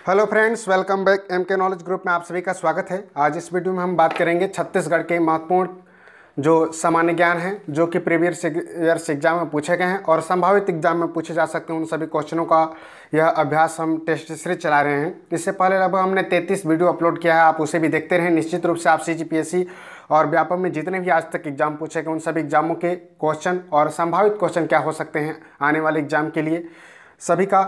Hello friends, welcome back. M K knowledge group में आप सभी का स्वागत है। आज इस वीडियो में हम बात करेंगे छत्तीसगढ़ के महत्वपूर्ण जो सामान्य ज्ञान हैं जो कि प्रीवियस ईयर्स एग्जाम में पूछे गए हैं और संभावित एग्जाम में पूछे जा सकते हैं। उन सभी क्वेश्चनों का यह अभ्यास हम टेस्ट सीरीज चला रहे हैं। इससे पहले लगभग हमने 33 वीडियो अपलोड किया है, आप उसे भी देखते रहें। निश्चित रूप से आप CGPSC और व्यापम में जितने भी आज तक एग्जाम पूछे गए उन सभी एग्जामों के क्वेश्चन और संभावित क्वेश्चन क्या हो सकते हैं आने वाले एग्जाम के लिए, सभी का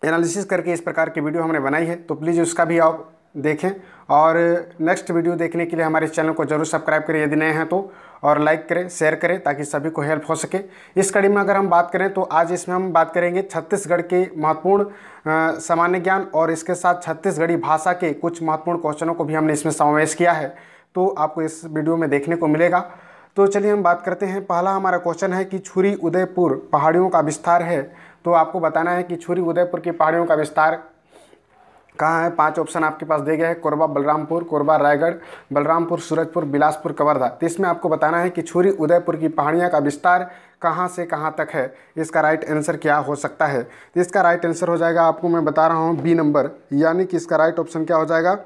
एनालिसिस करके इस प्रकार की वीडियो हमने बनाई है। तो प्लीज़ उसका भी आप देखें और नेक्स्ट वीडियो देखने के लिए हमारे चैनल को जरूर सब्सक्राइब करें यदि नए हैं तो, और लाइक करें, शेयर करें ताकि सभी को हेल्प हो सके। इस कड़ी में अगर हम बात करें तो आज इसमें हम बात करेंगे छत्तीसगढ़ के महत्वपूर्ण सामान्य ज्ञान और इसके साथ छत्तीसगढ़ी भाषा के कुछ महत्वपूर्ण क्वेश्चनों को भी हमने इसमें समावेश किया है, तो आपको इस वीडियो में देखने को मिलेगा। तो चलिए हम बात करते हैं। पहला हमारा क्वेश्चन है कि छुरी उदयपुर पहाड़ियों का विस्तार है। तो आपको बताना है कि छुरी उदयपुर की पहाड़ियों का विस्तार कहाँ है। 5 ऑप्शन आपके पास दिए गए हैं: कोरबा, बलरामपुर, कोरबा, रायगढ़, बलरामपुर, सूरजपुर, बिलासपुर, कवर्धा। तो इसमें आपको बताना है कि छुरी उदयपुर की पहाड़ियाँ का विस्तार कहाँ से कहाँ तक है। इसका राइट आंसर क्या हो सकता है? तो इसका राइट आंसर हो जाएगा, आपको मैं बता रहा हूँ, बी नंबर, यानी कि इसका राइट ऑप्शन क्या हो जाएगा,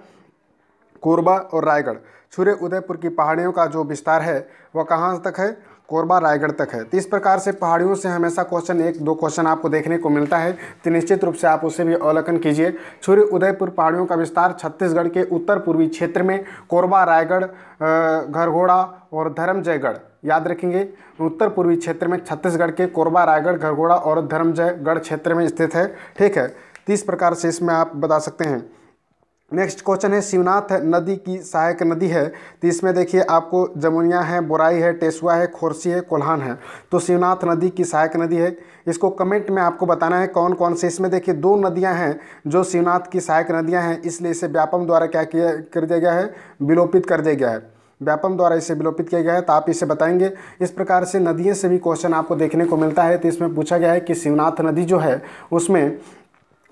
कोरबा और रायगढ़। छुरी उदयपुर की पहाड़ियों का जो विस्तार है वह कहाँ तक है, कोरबा रायगढ़ तक है। तो इस प्रकार से पहाड़ियों से हमेशा क्वेश्चन 1-2 क्वेश्चन आपको देखने को मिलता है, तो निश्चित रूप से आप उसे भी अवलोकन कीजिए। छुरी उदयपुर पहाड़ियों का विस्तार छत्तीसगढ़ के उत्तर पूर्वी क्षेत्र में कोरबा, रायगढ़, घरघोड़ा और धर्मजयगढ़, याद रखेंगे, उत्तर पूर्वी क्षेत्र में छत्तीसगढ़ के कोरबा, रायगढ़, घरघोड़ा और धर्मजयगढ़ क्षेत्र में स्थित है। ठीक है, तो इस प्रकार से इसमें आप बता सकते हैं। नेक्स्ट क्वेश्चन है, शिवनाथ नदी की सहायक नदी है। तो इसमें देखिए आपको जमुनिया है, बोराई है, टेसुआ है, खोरसी है, कोल्हान है। तो शिवनाथ नदी की सहायक नदी है। इसको कमेंट में आपको बताना है कौन कौन से। इसमें देखिए 2 नदियां हैं जो शिवनाथ की सहायक नदियां हैं, इसलिए इसे व्यापम द्वारा क्या किया कर दिया गया है, विलोपित कर दिया गया है। व्यापम द्वारा इसे विलोपित किया गया है, तो आप इसे बताएंगे। इस प्रकार से नदियों से भी क्वेश्चन आपको देखने को मिलता है। तो इसमें पूछा गया है कि शिवनाथ नदी जो है उसमें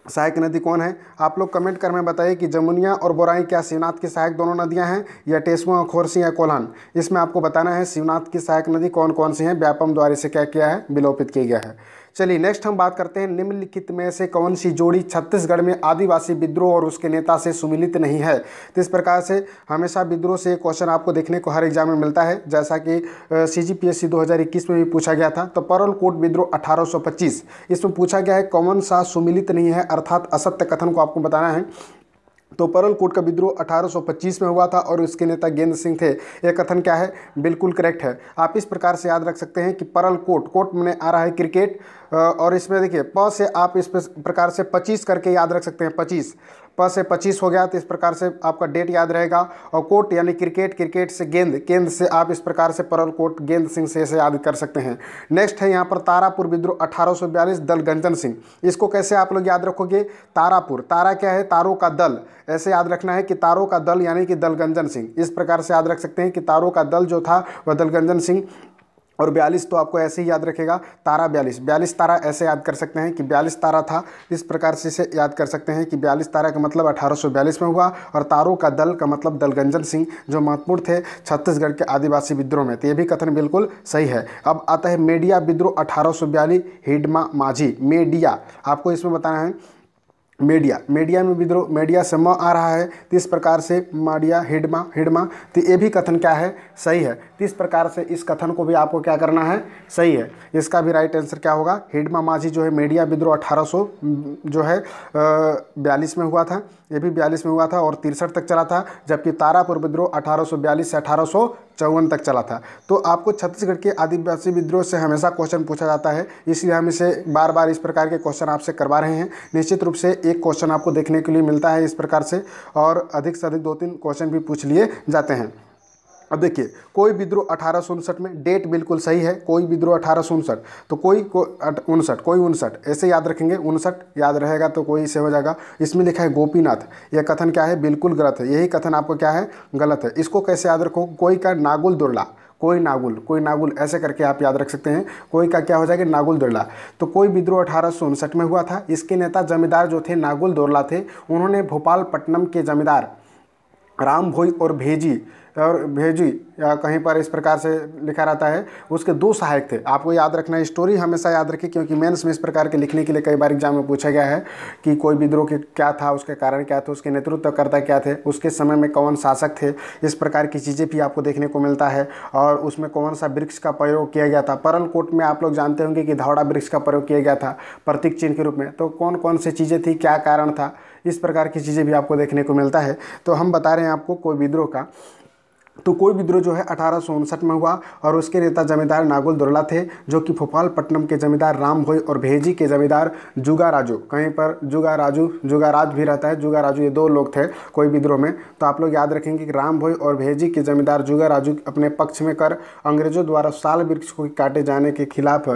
सहायक नदी कौन है। आप लोग कमेंट कर में बताइए कि जमुनिया और बोराई क्या शिवनाथ की सहायक दोनों नदियां हैं, या टेसुआ, खोरसी या कोल्हान। इसमें आपको बताना है शिवनाथ की सहायक नदी कौन कौन सी हैं, व्यापम द्वारा इसे क्या किया है, विलोपित किया गया है। चलिए नेक्स्ट हम बात करते हैं, निम्नलिखित में से कौन सी जोड़ी छत्तीसगढ़ में आदिवासी विद्रोह और उसके नेता से सुमिलित नहीं है। तो इस प्रकार से हमेशा विद्रोह से क्वेश्चन आपको देखने को हर एग्जाम में मिलता है, जैसा कि CGPSC 2021 में भी पूछा गया था। तो परलकोट विद्रोह 1825, इसमें पूछा गया है कौन सा सुमिलित नहीं है, अर्थात असत्य कथन को आपको बताना है। तो परलकोट का विद्रोह 1825 में हुआ था और उसके नेता गेंद सिंह थे। यह कथन क्या है, बिल्कुल करेक्ट है। आप इस प्रकार से याद रख सकते हैं कि परलकोट, कोट में आ रहा है क्रिकेट, और इसमें देखिए प से आप इस प्रकार से 25 करके याद रख सकते हैं। 25 प से 25 हो गया, तो इस प्रकार से आपका डेट याद रहेगा। और कोट यानी क्रिकेट, क्रिकेट से गेंद, गेंद से आप इस प्रकार से परलकोट गेंद सिंह से इसे याद कर सकते हैं। नेक्स्ट है यहाँ पर तारापुर विद्रोह 1842, दल गंजन सिंह। इसको कैसे आप लोग याद रखोगे, तारापुर, तारा क्या है, तारों का दल, ऐसे याद रखना है कि तारों का दल यानी कि दलगंजन सिंह। इस प्रकार से याद रख सकते हैं कि तारों का दल जो था वह दलगंजन सिंह। और 42 तो आपको ऐसे ही याद रखेगा, तारा 42, 42 तारा ऐसे याद कर सकते हैं कि 42 तारा था। इस प्रकार से इसे याद कर सकते हैं कि 42 तारा का मतलब 1842 में हुआ, और तारों का दल का मतलब दलगंजन सिंह जो महत्वपूर्ण थे छत्तीसगढ़ के आदिवासी विद्रोह में। तो ये भी कथन बिल्कुल सही है। अब आता है मेडिया विद्रोह 1842, हिडमा माझी। मेडिया आपको इसमें बताना है, मेडिया, मेडिया में विद्रोह, मेडिया से म आ रहा है, तो इस प्रकार से माडिया, हिडमा, हिडमा। तो ये भी कथन क्या है, सही है। तो इस प्रकार से इस कथन को भी आपको क्या करना है, सही है। इसका भी राइट आंसर क्या होगा, हिडमा माझी जो है मेडिया विद्रोह 1800 जो है 42 में हुआ था, ये भी 42 में हुआ था और 63 तक चला था, जबकि तारापुर विद्रोह 1842 से 1854 तक चला था। तो आपको छत्तीसगढ़ के आदिवासी विद्रोह से हमेशा क्वेश्चन पूछा जाता है, इसलिए हम इसे बार बार इस प्रकार के क्वेश्चन आपसे करवा रहे हैं। निश्चित रूप से एक क्वेश्चन आपको देखने के लिए मिलता है इस प्रकार से, और अधिक से अधिक 2-3 क्वेश्चन भी पूछ लिए जाते हैं। अब देखिए, कोई विद्रोह 1859 में, डेट बिल्कुल सही है, कोई विद्रोह 1859, तो कोई 59, कोई 59 ऐसे याद रखेंगे, 59 याद रहेगा तो कोई से हो जाएगा। इसमें लिखा है गोपीनाथ, यह कथन क्या है, बिल्कुल गलत है, यही कथन आपको क्या है, गलत है। इसको कैसे याद रखो, कोई का नागुल दुर्ला, कोई नागुल, कोई नागुल ऐसे करके आप याद रख सकते हैं। कोई का क्या हो जाएगा, नागुल दुर्ला। तो कोई विद्रोह 1859 में हुआ था। इसके नेता जमींदार जो थे नागुल दुर्ला थे। उन्होंने भोपालपट्टनम के जमींदार राम भोई और भेजी या कहीं पर इस प्रकार से लिखा रहता है, उसके 2 सहायक थे। आपको याद रखना है, स्टोरी हमेशा याद रखिए, क्योंकि मेंस में इस प्रकार के लिखने के लिए कई बार एग्जाम में पूछा गया है कि कोई विद्रोह के क्या था, उसके कारण क्या थे, उसके नेतृत्वकर्ता क्या थे, उसके समय में कौन शासक थे, इस प्रकार की चीज़ें भी आपको देखने को मिलता है। और उसमें कौन सा वृक्ष का प्रयोग किया गया था। परल कोट में आप लोग जानते होंगे कि धौड़ा वृक्ष का प्रयोग किया गया था प्रतीक चिन्ह के रूप में। तो कौन कौन सी चीज़ें थी, क्या कारण था, इस प्रकार की चीज़ें भी आपको देखने को मिलता है। तो हम बता रहे हैं आपको कोई विद्रोह का, तो कोई विद्रोह जो है 1859 में हुआ और उसके नेता जमींदार नागुल दुर्ला थे, जो कि भोपालपट्टनम के जमींदार राम भोई और भेजी के जमींदार जुगा राजू, कहीं पर जुगाराज भी रहता है, जुगा राजू, ये 2 लोग थे कोई विद्रोह में। तो आप लोग याद रखेंगे कि राम भोई और भेजी के जमींदार जुगा राजू अपने पक्ष में कर अंग्रेजों द्वारा साल वृक्ष को काटे जाने के खिलाफ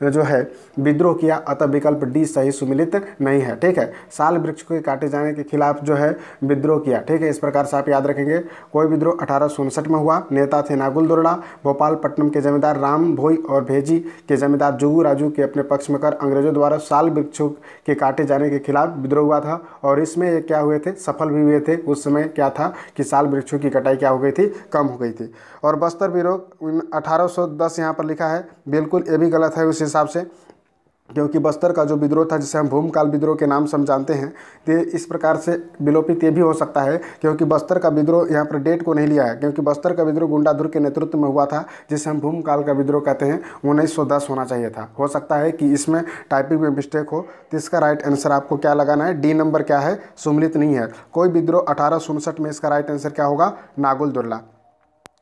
जो है विद्रोह किया, अतः विकल्प डी सही सुमिलित नहीं है। ठीक है, साल वृक्ष को काटे जाने के खिलाफ जो है विद्रोह किया। ठीक है, इस प्रकार से आप याद रखेंगे। कोई विद्रोह 1859 में हुआ, नेता थे नागुल दुर्ला, भोपालपट्टनम के जमींदार राम भोई और भेजी के जमींदार जुगू राजू के अपने पक्ष में कर अंग्रेजों द्वारा साल वृक्षों के काटे जाने के खिलाफ विद्रोह हुआ था। और इसमें ये क्या हुए थे, सफल भी हुए थे। उस समय क्या था कि साल वृक्षों की कटाई क्या हो गई थी, कम हो गई थी। और बस्तर विद्रोह 1810 यहाँ पर लिखा है, बिल्कुल ये भी गलत है उस हिसाब से, क्योंकि बस्तर का जो विद्रोह था, जिसे हम भूमकाल विद्रोह के नाम से हम जानते हैं, तो इस प्रकार से विलोपित ये भी हो सकता है, क्योंकि बस्तर का विद्रोह यहाँ पर डेट को नहीं लिया है, क्योंकि बस्तर का विद्रोह गुंडाधुर के नेतृत्व में हुआ था, जिसे हम भूमकाल का विद्रोह कहते हैं। 1910 होना चाहिए था। हो सकता है कि इसमें टाइपिंग में मिस्टेक हो, तो इसका राइट आंसर आपको क्या लगाना है, डी नंबर क्या है, सुमिलित नहीं है। कोई विद्रोह 1859 में, इसका राइट आंसर क्या होगा, नागुल दुर्ला।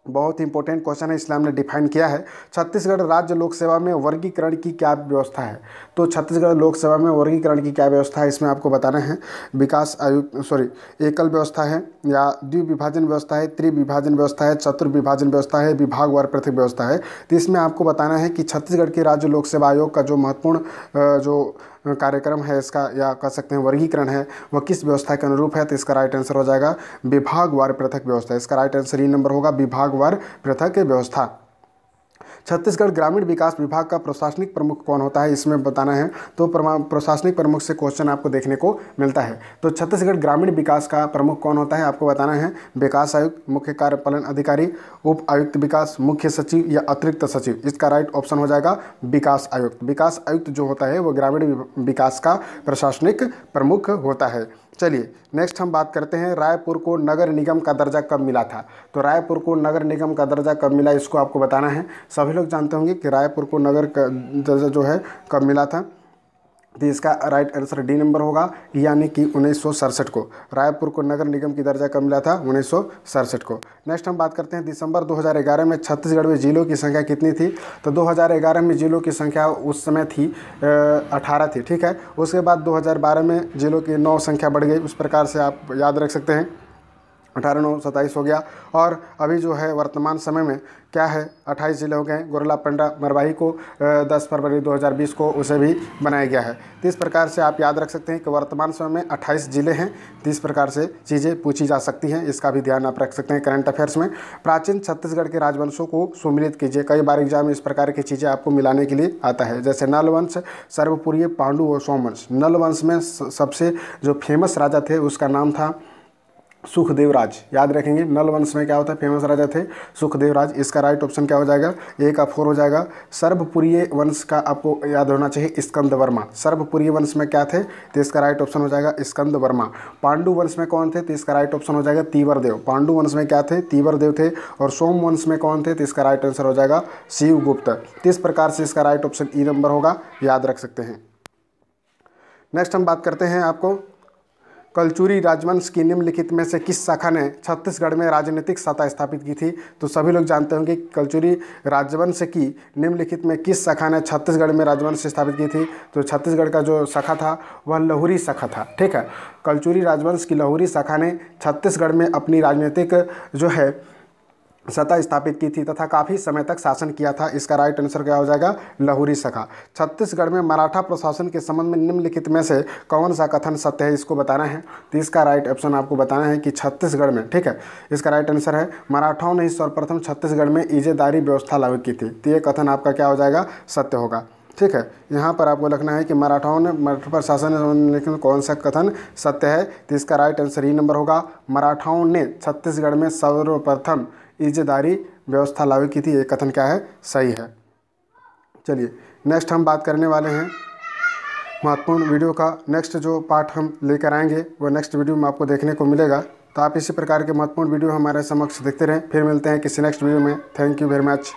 बहुत ही इंपॉर्टेंट क्वेश्चन है, इसलिए हमने डिफाइन किया है। छत्तीसगढ़ राज्य लोक सेवा में वर्गीकरण की क्या व्यवस्था है। तो छत्तीसगढ़ लोक सेवा में वर्गीकरण की क्या व्यवस्था है, इसमें आपको बताना है। विकास आयुक्त एकल व्यवस्था है, या द्विविभाजन व्यवस्था है, त्रिविभाजन व्यवस्था है, चतुर्विभाजन व्यवस्था है, विभागवार पृथक व्यवस्था है। तो इसमें आपको बताना है कि छत्तीसगढ़ के राज्य लोक सेवा आयोग का जो महत्वपूर्ण जो कार्यक्रम है इसका, या कह सकते हैं वर्गीकरण है, वह किस व्यवस्था के अनुरूप है। तो इसका राइट आंसर हो जाएगा विभागवार पृथक व्यवस्था। इसका राइट आंसर ई नंबर होगा, विभागवार पृथक व्यवस्था। छत्तीसगढ़ ग्रामीण विकास विभाग का प्रशासनिक प्रमुख कौन होता है, इसमें बताना है। तो प्रशासनिक प्रमुख से क्वेश्चन आपको देखने को मिलता है। तो छत्तीसगढ़ ग्रामीण विकास का प्रमुख कौन होता है, आपको बताना है। विकास आयुक्त, मुख्य कार्यपालन अधिकारी, उप आयुक्त विकास, मुख्य सचिव या अतिरिक्त सचिव। इसका राइट ऑप्शन हो जाएगा विकास आयुक्त। विकास आयुक्त जो होता है वो ग्रामीण विकास का प्रशासनिक प्रमुख होता है। चलिए नेक्स्ट हम बात करते हैं, रायपुर को नगर निगम का दर्जा कब मिला था। तो रायपुर को नगर निगम का दर्जा कब मिला, इसको आपको बताना है। सभी लोग जानते होंगे कि रायपुर को नगर का दर्जा जो है कब मिला था। तो इसका राइट आंसर डी नंबर होगा, यानी कि 1967 को रायपुर को नगर निगम की दर्जा कब मिला था, 1967 को। नेक्स्ट हम बात करते हैं, दिसंबर 2011 में छत्तीसगढ़ में जिलों की संख्या कितनी थी। तो 2011 में जिलों की संख्या उस समय थी 18 थी। ठीक है, उसके बाद 2012 में जिलों की 9 संख्या बढ़ गई। उस प्रकार से आप याद रख सकते हैं, 18 9 27 हो गया। और अभी जो है वर्तमान समय में क्या है, 28 जिले हो गए। गोरला पंडा मरवाही को 10 फरवरी 2020 को उसे भी बनाया गया है। तो इस प्रकार से आप याद रख सकते हैं कि वर्तमान समय में 28 जिले हैं। तो इस प्रकार से चीज़ें पूछी जा सकती हैं, इसका भी ध्यान आप रख सकते हैं करंट अफेयर्स में। प्राचीन छत्तीसगढ़ के राजवंशों को सुमिलित कीजिए। कई बार एग्जाम में इस प्रकार की चीज़ें आपको मिलाने के लिए आता है, जैसे नल वंश, सर्वपुरीय, पांडु और सोमवंश। नल वंश में सबसे जो फेमस राजा थे उसका नाम था सुखदेवराज। याद रखेंगे, नल वंश में क्या होता है, फेमस राजा थे सुखदेवराज। इसका राइट ऑप्शन क्या हो जाएगा, ए का 4 हो जाएगा। सर्वपुरीय वंश का आपको याद होना चाहिए स्कंद वर्मा। सर्वपुरीय वंश में क्या थे, तो इसका राइट ऑप्शन हो जाएगा स्कंद वर्मा। पांडु वंश में कौन थे, तो इसका राइट ऑप्शन हो जाएगा तीवरदेव। पांडु वंश में क्या थे, तीवरदेव थे। और सोम वंश में कौन थे, तो इसका राइट आंसर हो जाएगा शिवगुप्त। तो इस प्रकार से इसका राइट ऑप्शन ई नंबर होगा, याद रख सकते हैं। नेक्स्ट हम बात करते हैं आपको, कलचुरी राजवंश की निम्नलिखित में से किस शाखा ने छत्तीसगढ़ में राजनीतिक सत्ता स्थापित की थी। तो सभी लोग जानते होंगे कलचुरी राजवंश की निम्नलिखित में किस शाखा ने छत्तीसगढ़ में राजवंश स्थापित की थी। तो छत्तीसगढ़ का जो शाखा था वह लहुरी शाखा था। ठीक है, कलचुरी राजवंश की लहुरी शाखा ने छत्तीसगढ़ में अपनी राजनीतिक जो है सत्ता स्थापित की थी तथा काफ़ी समय तक शासन किया था। इसका राइट आंसर क्या हो जाएगा, लहुरी शाखा। छत्तीसगढ़ में मराठा प्रशासन के संबंध में निम्नलिखित में से कौन सा कथन सत्य है, इसको बताना है। तो इसका राइट ऑप्शन आपको बताना है कि छत्तीसगढ़ में, ठीक है, इसका राइट आंसर है मराठाओं ने सर्वप्रथम छत्तीसगढ़ में इजेदारी व्यवस्था लागू की थी। तो ये कथन आपका क्या हो जाएगा, सत्य होगा। ठीक है, यहाँ पर आपको लिखना है कि मराठाओं ने मराठा पर शासन लेकिन कौन सा कथन सत्य है। तो इसका राइट आंसर ही नंबर होगा, मराठाओं ने छत्तीसगढ़ में सर्वप्रथम इज्जतदारी व्यवस्था लागू की थी। ये कथन क्या है, सही है। चलिए नेक्स्ट हम बात करने वाले हैं महत्वपूर्ण वीडियो का। नेक्स्ट जो पार्ट हम लेकर आएंगे वो नेक्स्ट वीडियो में आपको देखने को मिलेगा। तो आप इसी प्रकार के महत्वपूर्ण वीडियो हमारे समक्ष देखते रहें। फिर मिलते हैं किसी नेक्स्ट वीडियो में। Thank you very much.